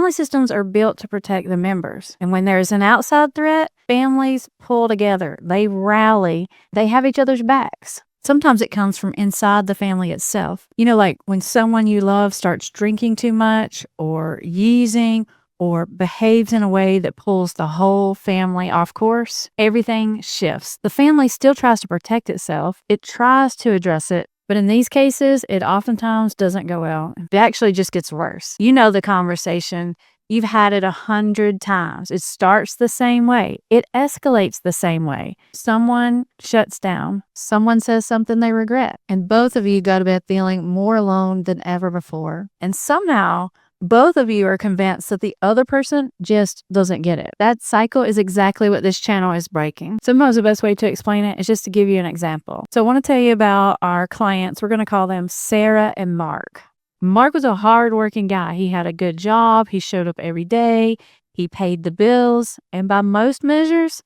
Family systems are built to protect the members. And when there's an outside threat, families pull together. They rally. They have each other's backs. Sometimes it comes from inside the family itself. Like when someone you love starts drinking too much or using or behaves in a way that pulls the whole family off course, everything shifts. The family still tries to protect itself. It tries to address it. But in these cases, it oftentimes doesn't go well. It actually just gets worse. The conversation. You've had it 100 times. It starts the same way. It escalates the same way. Someone shuts down. Someone says something they regret. And both of you go to bed feeling more alone than ever before. And somehow, both of you are convinced that the other person just doesn't get it. That cycle is exactly what this channel is breaking. Sometimes the best way to explain it is just to give you an example. So I want to tell you about our clients. We're going to call them Sarah and Mark. Mark was a hardworking guy. He had a good job. He showed up every day. He paid the bills. And by most measures,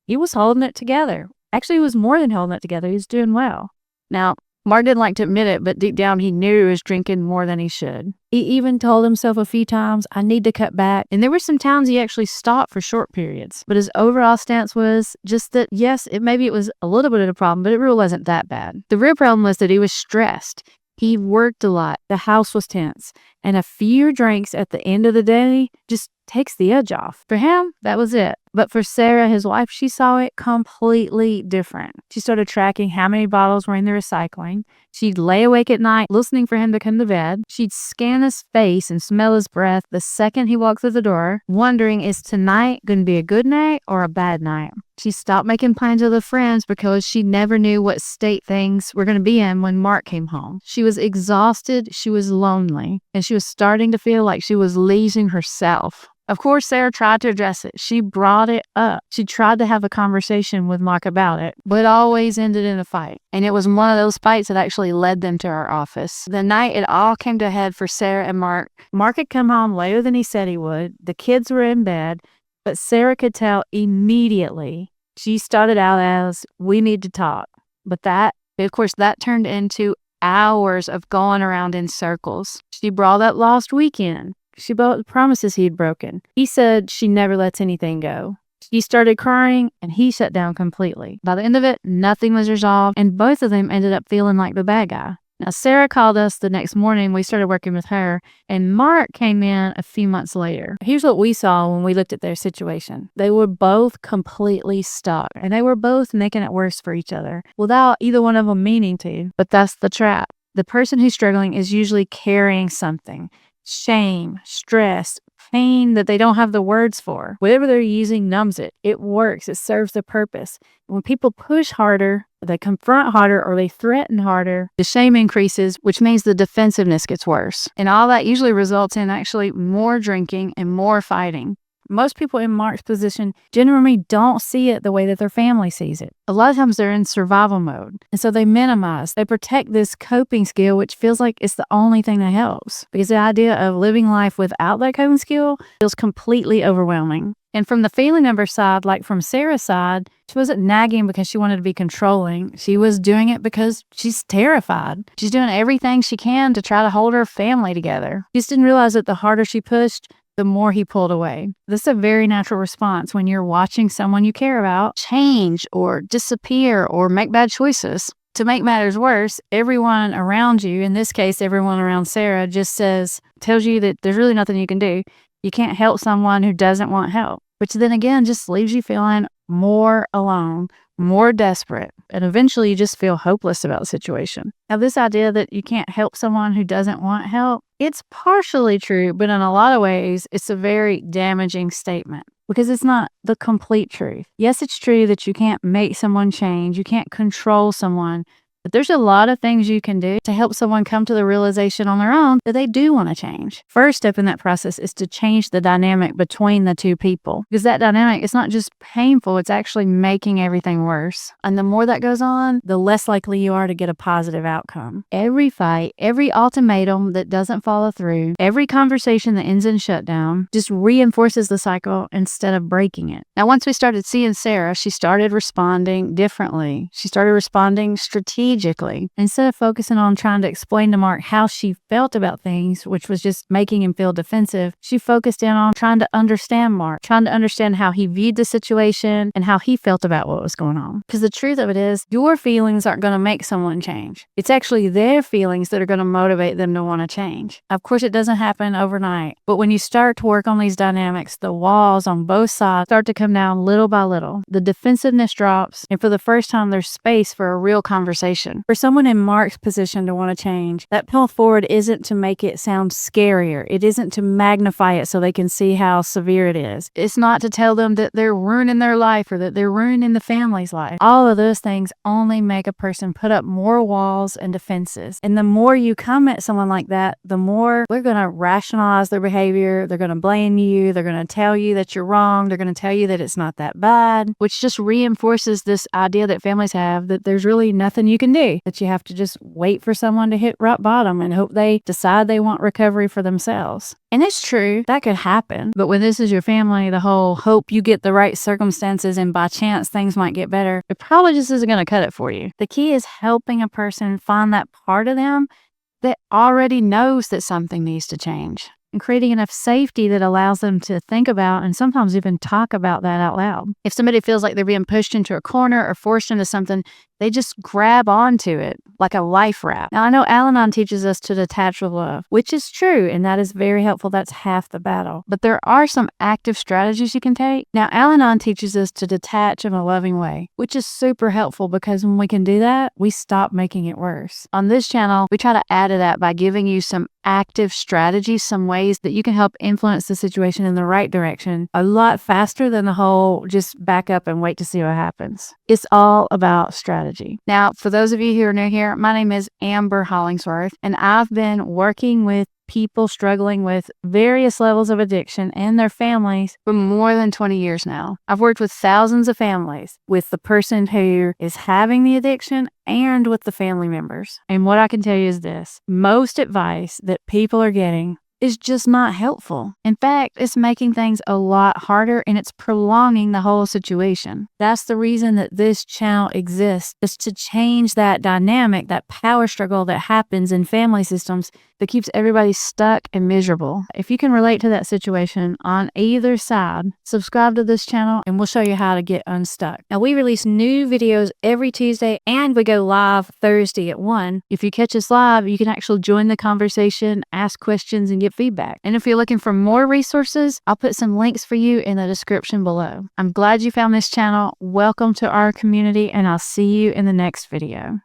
he was holding it together. Actually, he was more than holding it together. He was doing well. Now, Mark didn't like to admit it, but deep down he knew he was drinking more than he should. He even told himself a few times, I need to cut back. And there were some times he actually stopped for short periods. But his overall stance was just that, yes, maybe it was a little bit of a problem, but it really wasn't that bad. The real problem was that he was stressed. He worked a lot. The house was tense. And a few drinks at the end of the day just takes the edge off. For him, that was it. But for Sarah, his wife, she saw it completely different. She started tracking how many bottles were in the recycling. She'd lay awake at night listening for him to come to bed. She'd scan his face and smell his breath the second he walked through the door, wondering, is tonight going to be a good night or a bad night? She stopped making plans with her friends because she never knew what state things were going to be in when Mark came home. She was exhausted, she was lonely, and she was starting to feel like she was losing herself. Of course, Sarah tried to address it. She brought it up. She tried to have a conversation with Mark about it, but it always ended in a fight. And it was one of those fights that actually led them to our office. The night it all came to a head for Sarah and Mark. Mark had come home later than he said he would. The kids were in bed, but Sarah could tell immediately. She started out as, we need to talk. But that turned into hours of going around in circles. She brought up lost weekend. She brought the promises he had broken. He said she never lets anything go. She started crying and he shut down completely. By the end of it, nothing was resolved and both of them ended up feeling like the bad guy. Now, Sarah called us the next morning. We started working with her and Mark came in a few months later. Here's what we saw when we looked at their situation. They were both completely stuck and they were both making it worse for each other without either one of them meaning to. But that's the trap. The person who's struggling is usually carrying something. Shame, stress, pain that they don't have the words for. Whatever they're using numbs it. It works. It serves the purpose. When people push harder, they confront harder, or they threaten harder, the shame increases, which means the defensiveness gets worse. And all that usually results in actually more drinking and more fighting. Most people in Mark's position generally don't see it the way that their family sees it. A lot of times they're in survival mode. And so they minimize, they protect this coping skill, which feels like it's the only thing that helps. Because the idea of living life without that coping skill feels completely overwhelming. And from the family member side, like from Sarah's side, she wasn't nagging because she wanted to be controlling. She was doing it because she's terrified. She's doing everything she can to try to hold her family together. She just didn't realize that the harder she pushed, the more he pulled away. This is a very natural response when you're watching someone you care about change or disappear or make bad choices. To make matters worse, everyone around you, in this case, everyone around Sarah, just tells you that there's really nothing you can do. You can't help someone who doesn't want help, which then again just leaves you feeling more alone, more desperate, and eventually you just feel hopeless about the situation. Now, this idea that you can't help someone who doesn't want help, it's partially true, but in a lot of ways, it's a very damaging statement because it's not the complete truth. Yes, it's true that you can't make someone change, you can't control someone, but there's a lot of things you can do to help someone come to the realization on their own that they do want to change. First step in that process is to change the dynamic between the two people. Because that dynamic is not just painful, it's actually making everything worse. And the more that goes on, the less likely you are to get a positive outcome. Every fight, every ultimatum that doesn't follow through, every conversation that ends in shutdown just reinforces the cycle instead of breaking it. Now, once we started seeing Sarah, she started responding differently. She started responding strategically. strategically. Instead of focusing on trying to explain to Mark how she felt about things, which was just making him feel defensive, she focused in on trying to understand Mark, trying to understand how he viewed the situation and how he felt about what was going on. Because the truth of it is, your feelings aren't going to make someone change. It's actually their feelings that are going to motivate them to want to change. Of course, it doesn't happen overnight, but when you start to work on these dynamics, the walls on both sides start to come down little by little. The defensiveness drops, and for the first time, there's space for a real conversation. For someone in Mark's position to want to change, that path forward isn't to make it sound scarier. It isn't to magnify it so they can see how severe it is. It's not to tell them that they're ruining their life or that they're ruining the family's life. All of those things only make a person put up more walls and defenses. And the more you come at someone like that, the more they're going to rationalize their behavior. They're going to blame you. They're going to tell you that you're wrong. They're going to tell you that it's not that bad, which just reinforces this idea that families have that there's really nothing you can do, that you have to just wait for someone to hit rock bottom and hope they decide they want recovery for themselves. And it's true, that could happen. But when this is your family, the whole hope you get the right circumstances and by chance things might get better, it probably just isn't going to cut it for you. The key is helping a person find that part of them that already knows that something needs to change, and creating enough safety that allows them to think about and sometimes even talk about that out loud. If somebody feels like they're being pushed into a corner or forced into something, they just grab onto it like a life raft. Now, I know Al-Anon teaches us to detach with love, which is true, and that is very helpful. That's half the battle. But there are some active strategies you can take. Now, Al-Anon teaches us to detach in a loving way, which is super helpful because when we can do that, we stop making it worse. On this channel, we try to add to that by giving you some active strategies, some ways that you can help influence the situation in the right direction a lot faster than the whole just back up and wait to see what happens. It's all about strategy. Now, for those of you who are new here, my name is Amber Hollingsworth, and I've been working with people struggling with various levels of addiction and their families for more than 20 years now. I've worked with thousands of families, with the person who is having the addiction and with the family members. And what I can tell you is this: most advice that people are getting is just not helpful. In fact, it's making things a lot harder and it's prolonging the whole situation. That's the reason that this channel exists, is to change that dynamic, that power struggle that happens in family systems that keeps everybody stuck and miserable. If you can relate to that situation on either side, subscribe to this channel and we'll show you how to get unstuck. Now, we release new videos every Tuesday and we go live Thursday at 1. If you catch us live, you can actually join the conversation, ask questions, and get feedback. And if you're looking for more resources, I'll put some links for you in the description below. I'm glad you found this channel. Welcome to our community, and I'll see you in the next video.